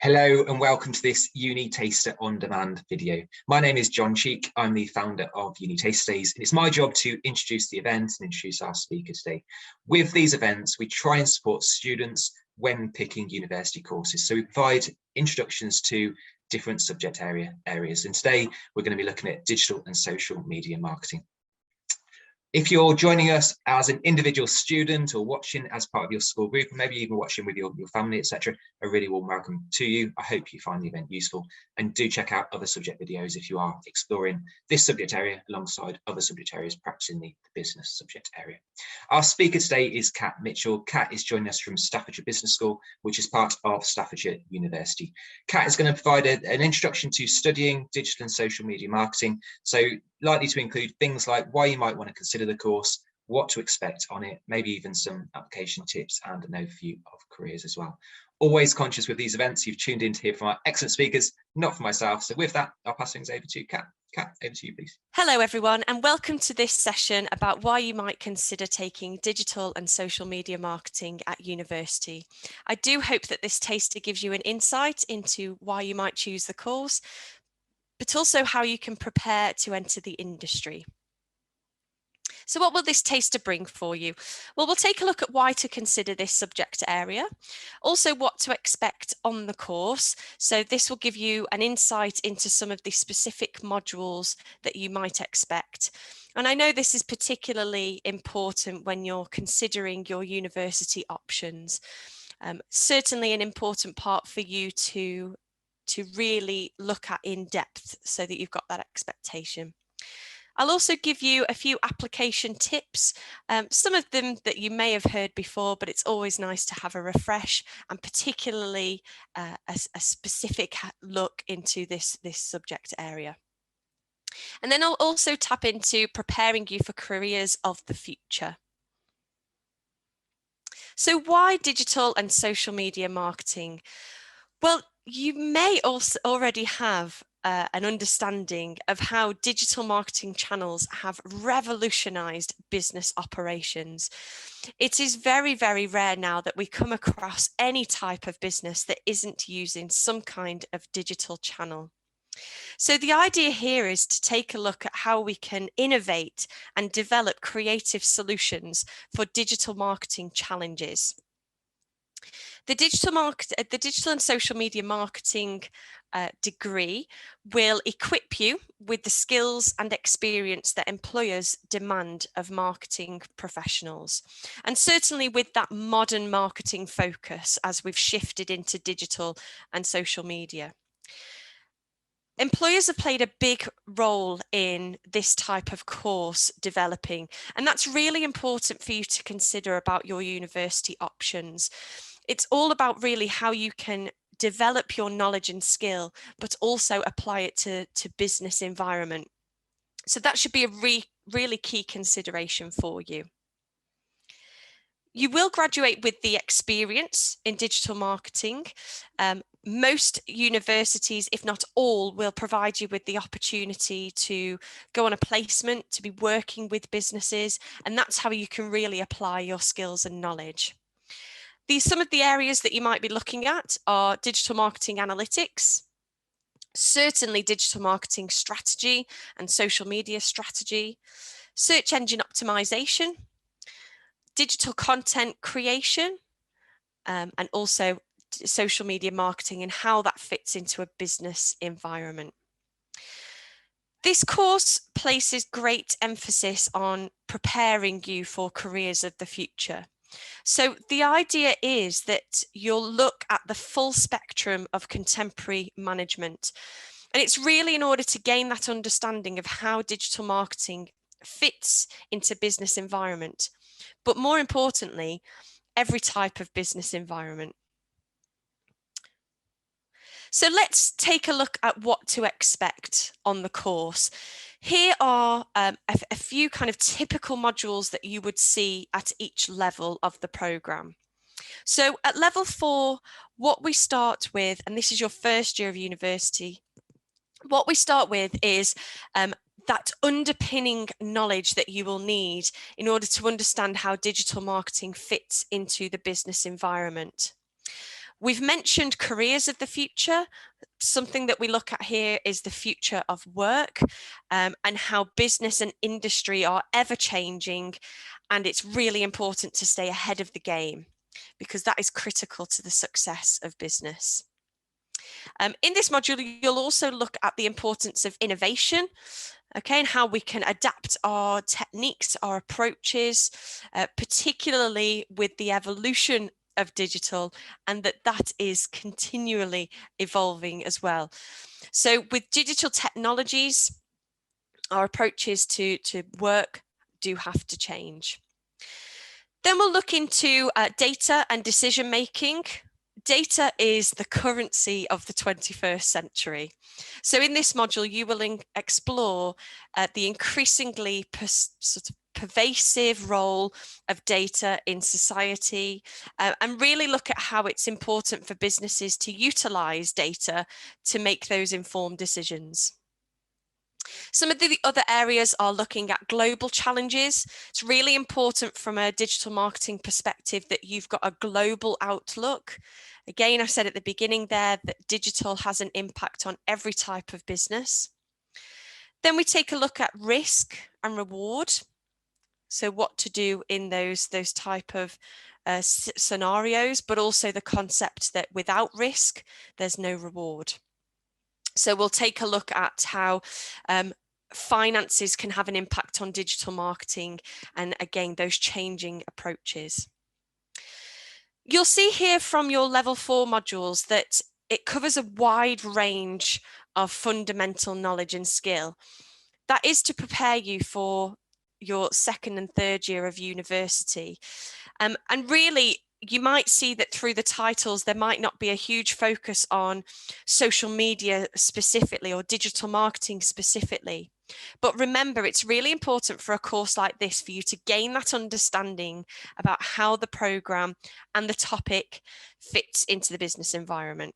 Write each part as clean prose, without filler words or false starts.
Hello and welcome to this UniTaster On Demand video. My name is John Cheek. I'm the founder of UniTasterDays, and it's my job to introduce the event and introduce our speaker today. With these events, we try and support students when picking university courses. So we provide introductions to different subject areas. And today we're going to be looking at digital and social media marketing. If you're joining us as an individual student or watching as part of your school group, maybe even watching with your family, etc., a really warm welcome to you. I hope you find the event useful, and do check out other subject videos if you are exploring this subject area alongside other subject areas, perhaps in the business subject area. Our speaker today is Kat Mitchell. Kat is joining us from Staffordshire Business School, which is part of Staffordshire University. Kat is going to provide an introduction to studying digital and social media marketing, so likely to include things like why you might want to consider the course, what to expect on it, maybe even some application tips and an overview of careers as well. Always conscious with these events, you've tuned in to hear from our excellent speakers, not for myself. So with that, I'll pass things over to Kat. Kat, over to you, please. Hello, everyone, and welcome to this session about why you might consider taking digital and social media marketing at university. I do hope that this taster gives you an insight into why you might choose the course, but also how you can prepare to enter the industry. So what will this taster bring for you? Well, we'll take a look at why to consider this subject area, also what to expect on the course. So this will give you an insight into some of the specific modules that you might expect. And I know this is particularly important when you're considering your university options. Certainly an important part for you to really look at in depth so that you've got that expectation. I'll also give you a few application tips, some of them that you may have heard before, but it's always nice to have a refresh, and particularly a specific look into this subject area. And then I'll also tap into preparing you for careers of the future. So why digital and social media marketing? Well, you may also already have an understanding of how digital marketing channels have revolutionized business operations. It is very, very rare now that we come across any type of business that isn't using some kind of digital channel. So the idea here is to take a look at how we can innovate and develop creative solutions for digital marketing challenges. The digital and social media marketing degree will equip you with the skills and experience that employers demand of marketing professionals, and certainly with that modern marketing focus as we've shifted into digital and social media. Employers have played a big role in this type of course developing, and that's really important for you to consider about your university options. It's all about really how you can develop your knowledge and skill, but also apply it to business environment. So that should be a really key consideration for you. You will graduate with the experience in digital marketing. Most universities, if not all, will provide you with the opportunity to go on a placement, to be working with businesses, and that's how you can really apply your skills and knowledge. Some of the areas that you might be looking at are digital marketing analytics, certainly digital marketing strategy and social media strategy, search engine optimization, digital content creation, and also social media marketing and how that fits into a business environment. This course places great emphasis on preparing you for careers of the future. So the idea is that you'll look at the full spectrum of contemporary management. And it's really in order to gain that understanding of how digital marketing fits into business environment, but more importantly, every type of business environment. So let's take a look at what to expect on the course. Here are a few kind of typical modules that you would see at each level of the programme. So at level 4, what we start with, and this is your first year of university, what we start with is that underpinning knowledge that you will need in order to understand how digital marketing fits into the business environment. We've mentioned careers of the future. Something that we look at here is the future of work, and how business and industry are ever changing, and it's really important to stay ahead of the game because that is critical to the success of business. In this module, you'll also look at the importance of innovation, okay, and how we can adapt our techniques, our approaches, particularly with the evolution of digital, and that is continually evolving as well. So with digital technologies, our approaches to work do have to change. Then we'll look into data and decision making. Data is the currency of the 21st century. So in this module, you will explore the increasingly sort of pervasive role of data in society, and really look at how it's important for businesses to utilize data to make those informed decisions. Some of the other areas are looking at global challenges. It's really important from a digital marketing perspective that you've got a global outlook. Again, I said at the beginning there that digital has an impact on every type of business. Then we take a look at risk and reward. So what to do in those type of scenarios, but also the concept that without risk, there's no reward. So we'll take a look at how finances can have an impact on digital marketing, and again, those changing approaches. You'll see here from your level 4 modules that it covers a wide range of fundamental knowledge and skill. That is to prepare you for your second and third year of university. And really, you might see that through the titles, there might not be a huge focus on social media specifically or digital marketing specifically. But remember, it's really important for a course like this for you to gain that understanding about how the program and the topic fits into the business environment.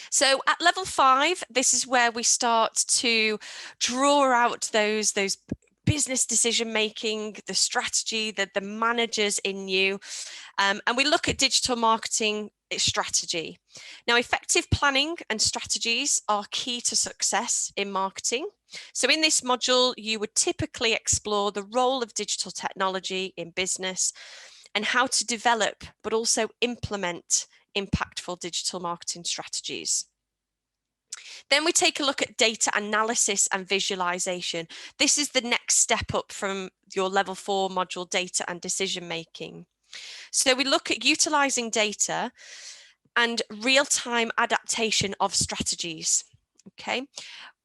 So at level 5, this is where we start to draw out those business decision making, the strategy, the managers in you, and we look at digital marketing strategy. Now, effective planning and strategies are key to success in marketing. So in this module, you would typically explore the role of digital technology in business and how to develop but also implement impactful digital marketing strategies. Then we take a look at data analysis and visualization. This is the next step up from your level 4 module, data and decision making. So we look at utilizing data and real-time adaptation of strategies. Okay.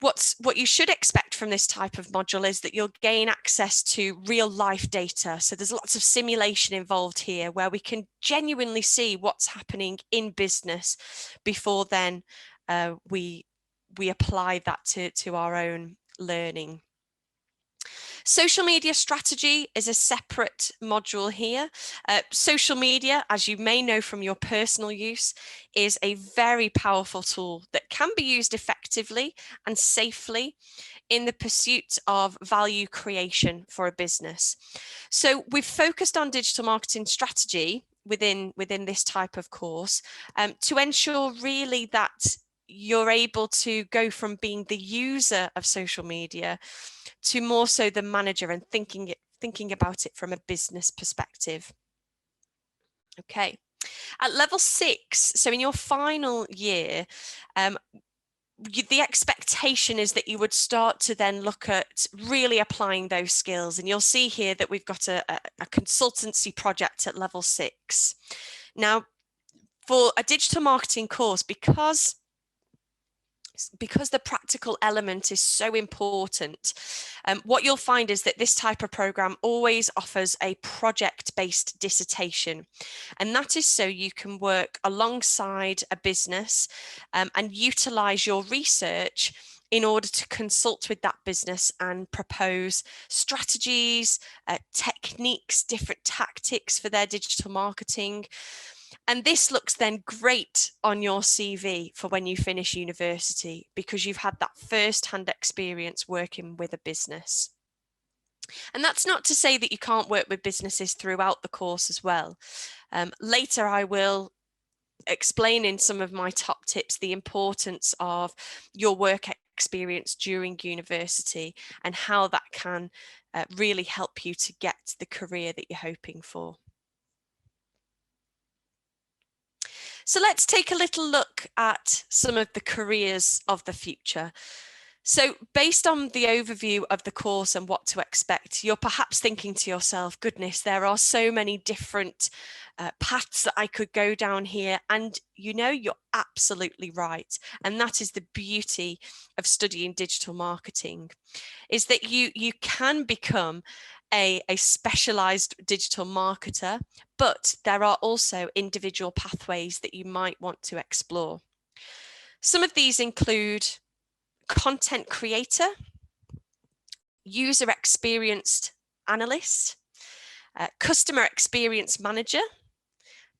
What you should expect from this type of module is that you'll gain access to real life data. So there's lots of simulation involved here where we can genuinely see what's happening in business before then we apply that to our own learning. Social media strategy is a separate module here. Social media, as you may know from your personal use, is a very powerful tool that can be used effectively and safely in the pursuit of value creation for a business. So we've focused on digital marketing strategy within this type of course to ensure really that you're able to go from being the user of social media to more so the manager and thinking about it from a business perspective. Okay, at level 6, so in your final year, the expectation is that you would start to then look at really applying those skills. And you'll see here that we've got a consultancy project at level 6. Now, for a digital marketing course, because the practical element is so important, what you'll find is that this type of program always offers a project-based dissertation. And that is so you can work alongside a business and utilize your research in order to consult with that business and propose strategies, techniques, different tactics for their digital marketing. And this looks then great on your CV for when you finish university, because you've had that first-hand experience working with a business. And that's not to say that you can't work with businesses throughout the course as well. Later, I will explaining some of my top tips, the importance of your work experience during university and how that can really help you to get the career that you're hoping for. So let's take a little look at some of the careers of the future. So based on the overview of the course and what to expect, you're perhaps thinking to yourself, goodness, there are so many different paths that I could go down here. And you know, you're absolutely right. And that is the beauty of studying digital marketing, is that you can become a specialized digital marketer, but there are also individual pathways that you might want to explore. Some of these include content creator, user experience analyst, customer experience manager,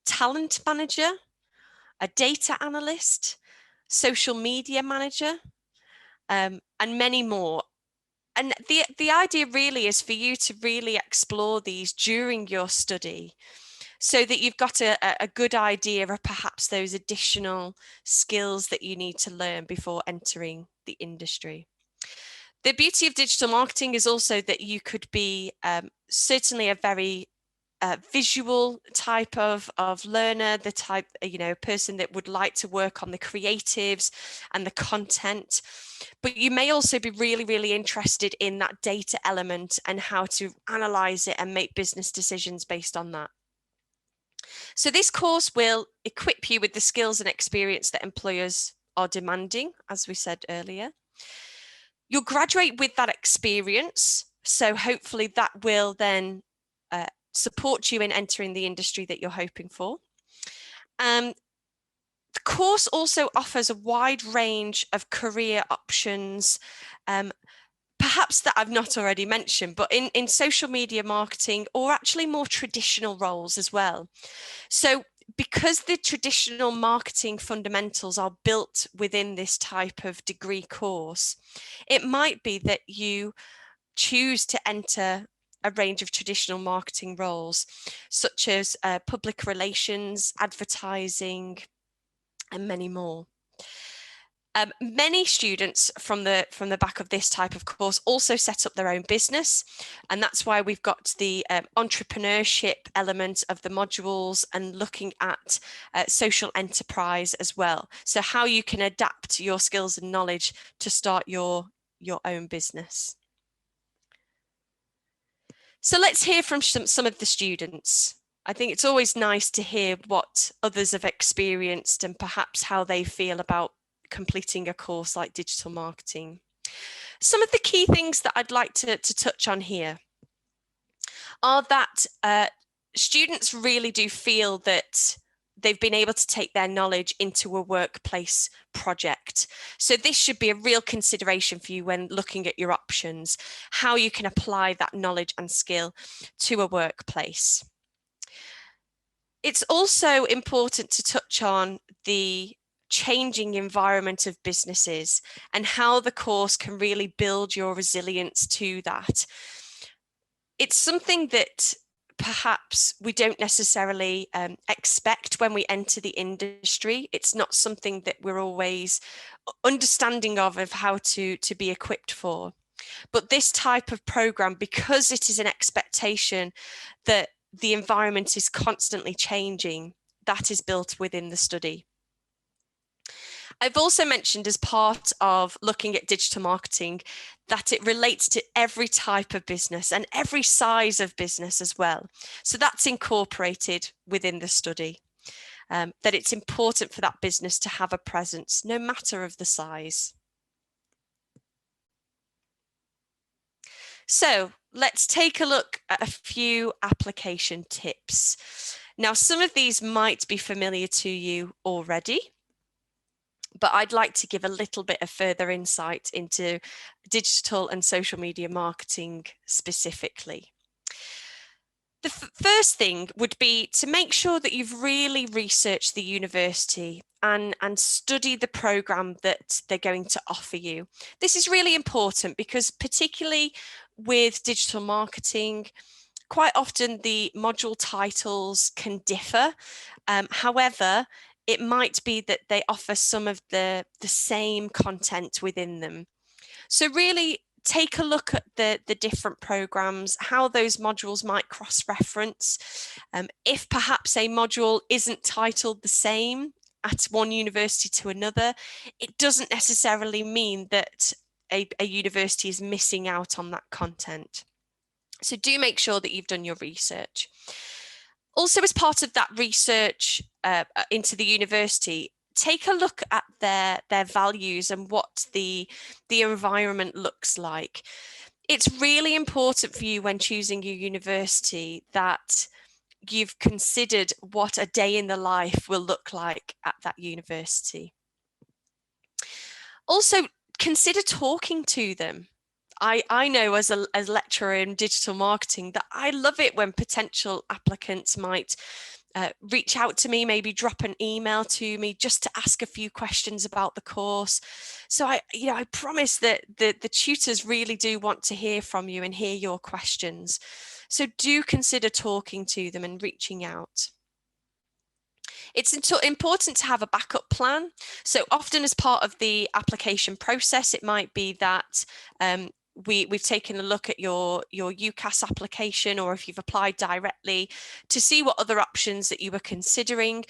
talent manager, a data analyst, social media manager, and many more. And the idea really is for you to really explore these during your study, so that you've got a good idea of perhaps those additional skills that you need to learn before entering the industry. The beauty of digital marketing is also that you could be certainly a very visual type of learner, the type, person that would like to work on the creatives and the content. But you may also be really, really interested in that data element and how to analyze it and make business decisions based on that. So this course will equip you with the skills and experience that employers are demanding, as we said earlier. You'll graduate with that experience, so hopefully that will then support you in entering the industry that you're hoping for. The course also offers a wide range of career options, perhaps that I've not already mentioned, but in social media marketing, or actually more traditional roles as well. So because the traditional marketing fundamentals are built within this type of degree course, it might be that you choose to enter a range of traditional marketing roles, such as public relations, advertising, and many more. Many students from the back of this type of course also set up their own business, and that's why we've got the entrepreneurship element of the modules and looking at social enterprise as well. So how you can adapt your skills and knowledge to start your own business. So let's hear from some of the students. I think it's always nice to hear what others have experienced and perhaps how they feel about completing a course like digital marketing. Some of the key things that I'd like to touch on here are that students really do feel that they've been able to take their knowledge into a workplace project. So this should be a real consideration for you when looking at your options, how you can apply that knowledge and skill to a workplace. It's also important to touch on the changing environment of businesses and how the course can really build your resilience to that. It's something that perhaps we don't necessarily expect when we enter the industry. It's not something that we're always understanding of how to be equipped for. But this type of program, because it is an expectation that the environment is constantly changing, that is built within the study. I've also mentioned as part of looking at digital marketing that it relates to every type of business and every size of business as well. So that's incorporated within the study, that it's important for that business to have a presence no matter of the size. So let's take a look at a few application tips. Now, some of these might be familiar to you already, but I'd like to give a little bit of further insight into digital and social media marketing specifically. The first thing would be to make sure that you've really researched the university and study the program that they're going to offer you. This is really important because particularly with digital marketing, quite often the module titles can differ. However, it might be that they offer some of the same content within them. So really take a look at the different programs, how those modules might cross-reference. If perhaps a module isn't titled the same at one university to another, it doesn't necessarily mean that a university is missing out on that content. So do make sure that you've done your research. Also, as part of that research into the university, take a look at their values and what the environment looks like. It's really important for you when choosing your university that you've considered what a day in the life will look like at that university. Also, consider talking to them. I know as a lecturer in digital marketing that I love it when potential applicants might reach out to me, maybe drop an email to me just to ask a few questions about the course. So I promise that the tutors really do want to hear from you and hear your questions. So do consider talking to them and reaching out. It's important to have a backup plan. So often as part of the application process, it might be that we've taken a look at your UCAS application, or if you've applied directly, to see what other options that you were considering.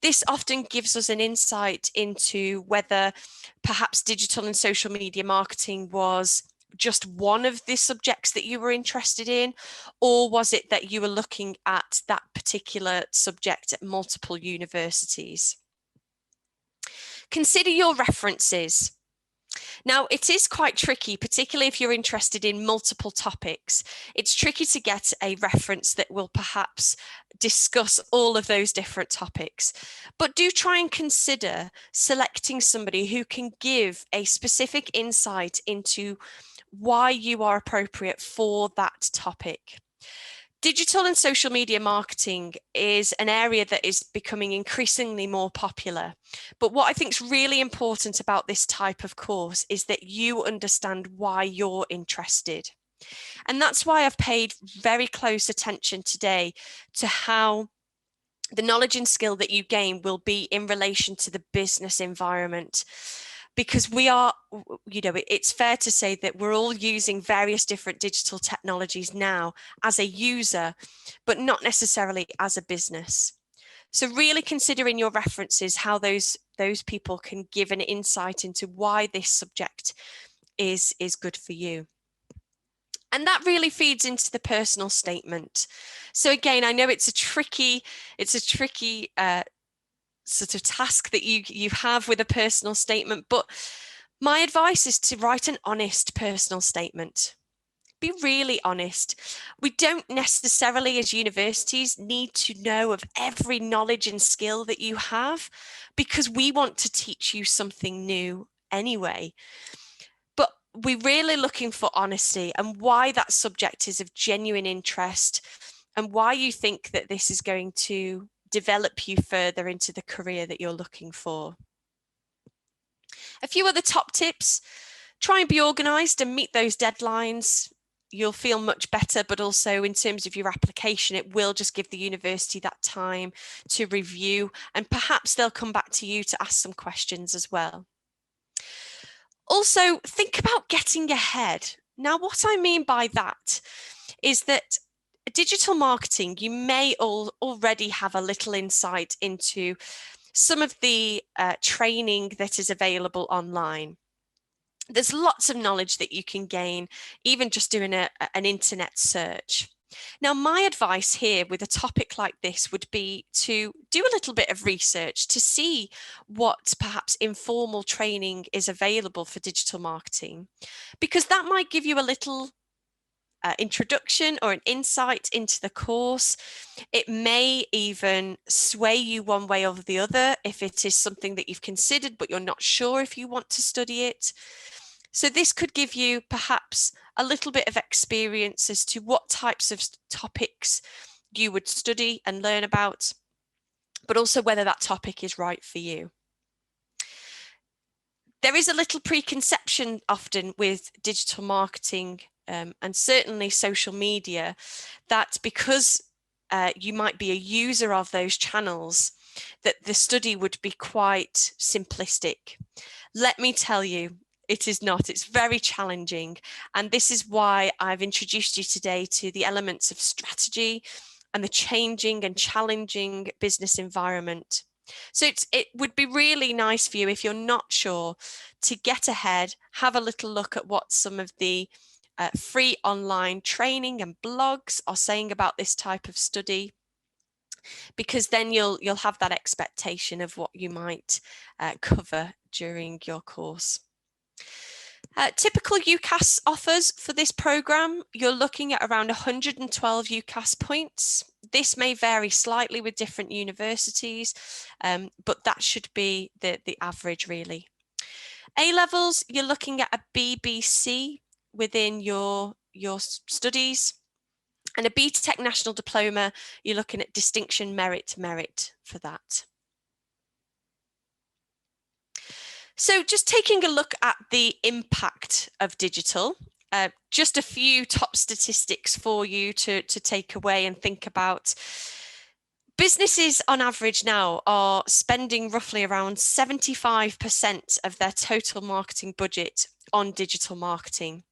This often gives us an insight into whether perhaps digital and social media marketing was just one of the subjects that you were interested in, or was it that you were looking at that particular subject at multiple universities? Consider your references. Now, it is quite tricky, particularly if you're interested in multiple topics. It's tricky to get a reference that will perhaps discuss all of those different topics. But do try and consider selecting somebody who can give a specific insight into why you are appropriate for that topic. Digital and social media marketing is an area that is becoming increasingly more popular. But what I think is really important about this type of course is that you understand why you're interested. And that's why I've paid very close attention today to how the knowledge and skill that you gain will be in relation to the business environment. Because we are, it's fair to say that we're all using various different digital technologies now as a user, but not necessarily as a business. So really considering your references, how those people can give an insight into why this subject is good for you. And that really feeds into the personal statement. So again, I know it's a tricky sort of task that you have with a personal statement, but my advice is to write an honest personal statement. Be really honest. We don't necessarily, as universities, need to know of every knowledge and skill that you have, because we want to teach you something new anyway. But we're really looking for honesty and why that subject is of genuine interest and why you think that this is going to develop you further into the career that you're looking for. A few other top tips: try and be organised and meet those deadlines. You'll feel much better, but also in terms of your application, it will just give the university that time to review, and perhaps they'll come back to you to ask some questions as well. Also, think about getting ahead. Now, what I mean by that is that digital marketing, you may already have a little insight into some of the training that is available online. There's lots of knowledge that you can gain, even just doing an internet search. Now, my advice here with a topic like this would be to do a little bit of research to see what perhaps informal training is available for digital marketing, because that might give you a little introduction or an insight into the course. It may even sway you one way or the other if it is something that you've considered but you're not sure if you want to study it. So this could give you perhaps a little bit of experience as to what types of topics you would study and learn about, but also whether that topic is right for you. There is a little preconception often with digital marketing and certainly social media, that because you might be a user of those channels, that the study would be quite simplistic. Let me tell you, it is not. It's very challenging. And this is why I've introduced you today to the elements of strategy and the changing and challenging business environment. So it would be really nice for you, if you're not sure, to get ahead, have a little look at what some of the free online training and blogs are saying about this type of study, because then you'll have that expectation of what you might cover during your course. Typical UCAS offers for this program, you're looking at around 112 UCAS points. This may vary slightly with different universities, but that should be the average really. A-levels, you're looking at a BBC within your studies, and a BTEC National Diploma, you're looking at distinction merit for that. So just taking a look at the impact of digital, just a few top statistics for you to take away and think about. Businesses on average now are spending roughly around 75% of their total marketing budget on digital marketing.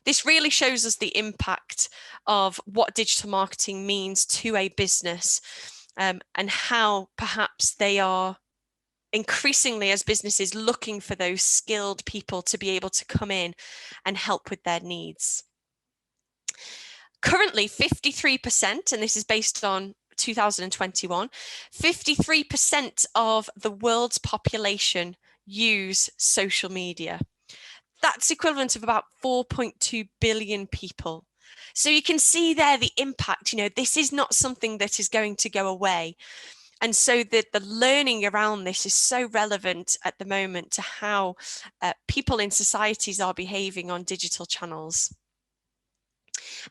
This really shows us the impact of what digital marketing means to a business, and how perhaps they are increasingly, as businesses, looking for those skilled people to be able to come in and help with their needs. Currently, 53%, and this is based on 2021, 53% of the world's population use social media. That's equivalent of about 4.2 billion people. So you can see there the impact. This is not something that is going to go away. And so the learning around this is so relevant at the moment to how people in societies are behaving on digital channels.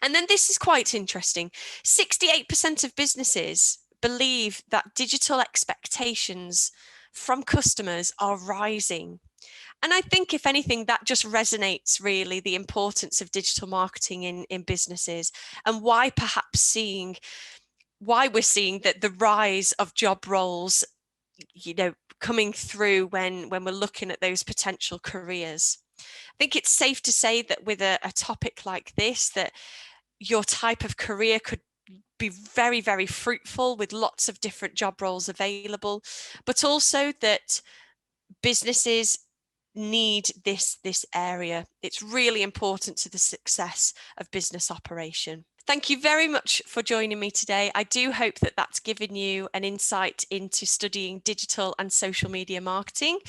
And then this is quite interesting. 68% of businesses believe that digital expectations from customers are rising. And I think, if anything, that just resonates really the importance of digital marketing in businesses, and why we're seeing that the rise of job roles, coming through when we're looking at those potential careers. I think it's safe to say that with a topic like this, that your type of career could be very, very fruitful with lots of different job roles available, but also that businesses need this area. It's really important to the success of business operation. Thank you very much for joining me today. I do hope that that's given you an insight into studying digital and social media marketing.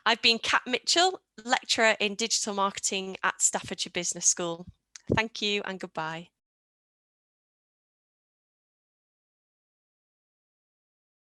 I've been Kat Mitchell, lecturer in digital marketing at Staffordshire Business School. Thank you and goodbye.